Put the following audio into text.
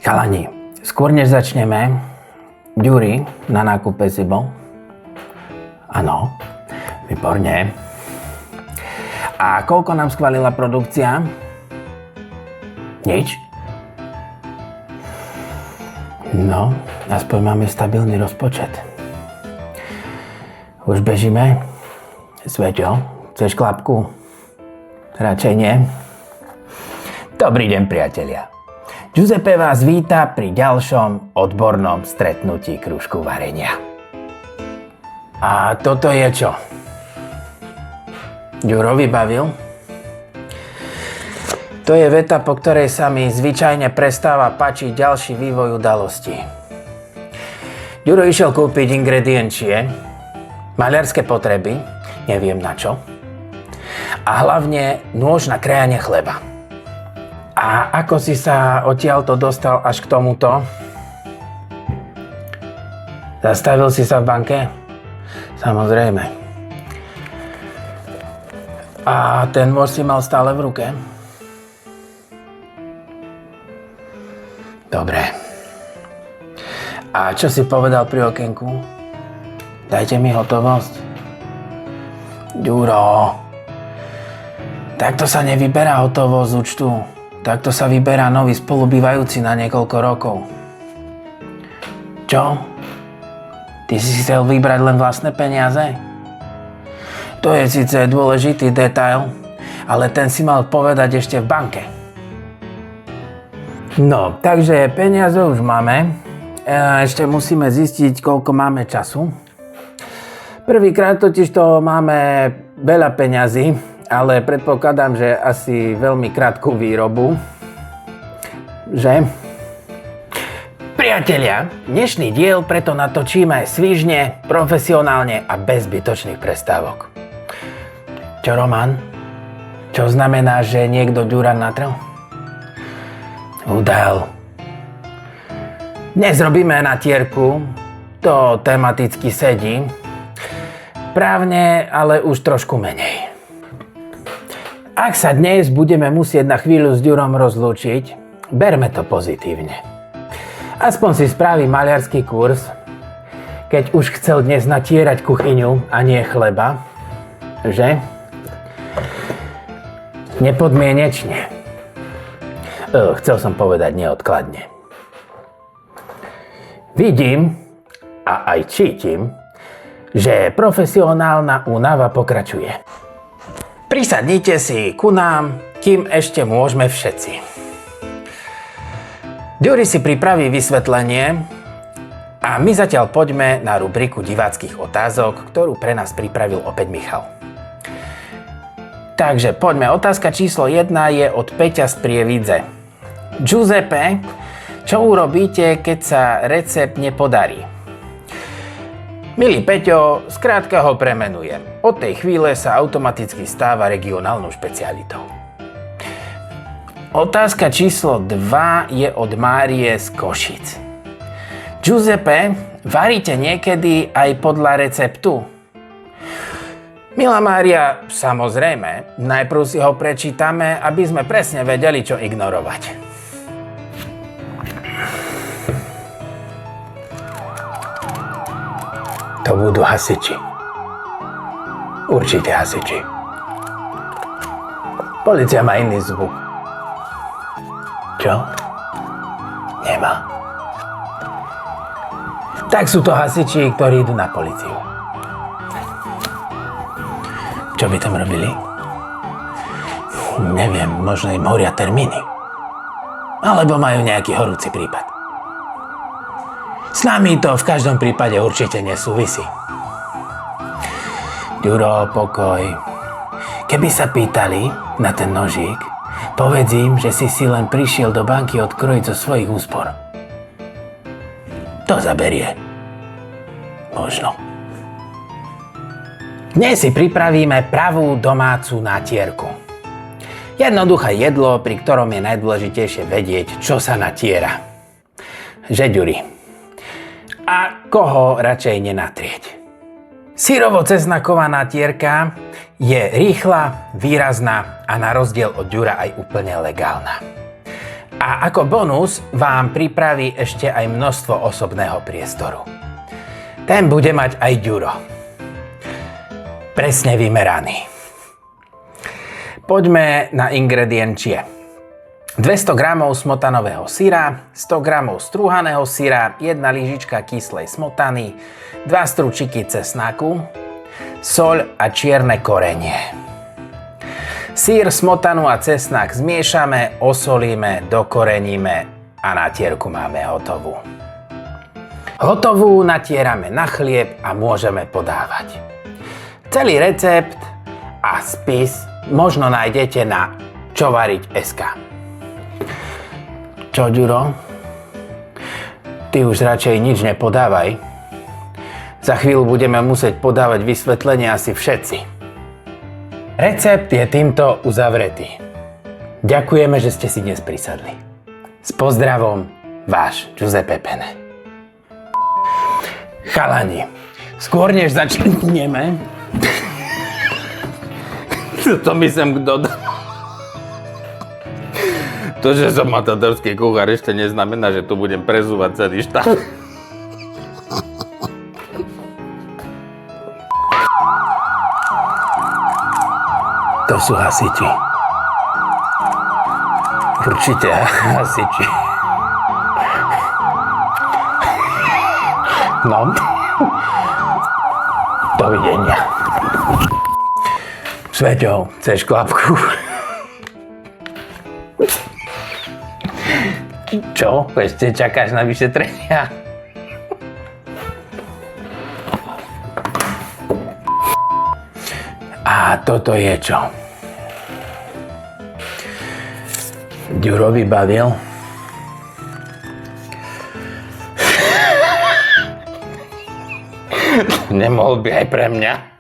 Chalani, skôr než začneme, Ďuri na nákupe si bol? Áno, výborne. A koľko nám schválila produkcia? Nič? No, aspoň máme stabilný rozpočet. Už bežíme? Sveťo, chceš klapku? Radšej nie. Dobrý deň, priatelia. Giuseppe vás víta pri ďalšom odbornom stretnutí krúžku varenia. A toto je čo? Ďuro vybavil? To je veta, po ktorej sa mi zvyčajne prestáva páčiť ďalší vývoj udalostí. Ďuro išiel kúpiť ingrediencie, maľarské potreby, neviem na čo, a hlavne nôž na krajanie chleba. A ako si sa odtiaľto dostal až k tomuto? Zastavil si sa v banke? Samozrejme. A ten nôž si mal stále v ruke? Dobre. A čo si povedal pri okienku? Dajte mi hotovosť. Ďuro, takto sa nevyberá hotovosť z účtu. Takto sa vyberá nový spolubývajúci na niekoľko rokov. Čo? Ty si chcel vybrať len vlastné peniaze? To je síce dôležitý detail, ale ten si mal povedať ešte v banke. No, takže peniaze už máme. Ešte musíme zistiť, koľko máme času. Prvýkrát totiž to máme veľa peňazí, ale predpokladám, že asi veľmi krátku výrobu. Že? Priatelia, dnešný diel preto natočíme svižne, profesionálne a bez zbytočných prestávok. Čo, Roman? Čo znamená, že niekto Ďura natrel? Udal. Dnes robíme natierku, to tematicky sedí. Právne, ale už trošku menej. Ak sa dnes budeme musieť na chvíľu s Ďurom rozlúčiť, berme to pozitívne. Aspoň si spraví maľarský kurz, keď už chcel dnes natierať kuchyňu a nie chleba, že? Nepodmienečne. Chcel som povedať neodkladne. Vidím a aj cítim, že profesionálna únava pokračuje. Prisadnite si ku nám, kým ešte môžeme všetci. Ďuri si pripraví vysvetlenie a my zatiaľ poďme na rubriku diváckych otázok, ktorú pre nás pripravil opäť Michal. Takže poďme, otázka číslo 1 je od Peťa z Prievidze. Giuseppe, čo urobíte, keď sa recept nepodarí? Milý Peťo, skrátka ho premenujem. Od tej chvíle sa automaticky stáva regionálnou špecialitou. Otázka číslo 2 je od Márie z Košic. Giuseppe, varíte niekedy aj podľa receptu? Milá Mária, samozrejme. Najprv si ho prečítame, aby sme presne vedeli, čo ignorovať. To budú hasiči. Určite hasiči. Polícia má iný zvuk. Čo? Nemá. Tak sú to hasiči, ktorí idú na políciu. Čo by tam robili? Neviem, možno im horia termíny. Alebo majú nejaký horúci prípad. S nami to v každom prípade určite nesúvisí. Ďuro, pokoj. Keby sa pýtali na ten nožík, povedz im, že si len prišiel do banky odkrojiť zo svojich úspor. To zaberie. Možno. Dnes si pripravíme pravú domácu natierku. Jednoduché jedlo, pri ktorom je najdôležitejšie vedieť, čo sa natiera. Že, Ďuri? A koho radšej nenatrieť? Syrovo-cesnaková natierka je rýchla, výrazná a na rozdiel od Ďura aj úplne legálna. A ako bonus vám pripraví ešte aj množstvo osobného priestoru. Ten bude mať aj Ďuro. Presne vymeraný. Poďme na ingrediencie. 200 g smotanového syra, 100 g strúhaného syra, 1 lyžička kyslej smotany, 2 stručiky cesnaku, soľ a čierne korenie. Syr, smotanu a cesnak zmiešame, osolíme, dokoreníme a natierku máme hotovú. Hotovú natierame na chlieb a môžeme podávať. Celý recept a spis možno nájdete na čovariť.sk. Čo, Ďuro? Ty už radšej nič nepodávaj. Za chvíľu budeme musieť podávať vysvetlenie asi všetci. Recept je týmto uzavretý. Ďakujeme, že ste si dnes prisadli. S pozdravom, váš Giuseppe Pene. Chalani, skôr než začneme, to by som kto dal. To, že som matadorský kuchár, ešte neznamená, že tu budem prezúvať celý štát. To sú hasiči. Určite hasiči. No. Dovidenia. Sveťo, chceš klapku? Čo? Ešte čakáš na vyšetrenia? A toto je čo? Ďuro vybavil. Nemohol by aj pre mňa?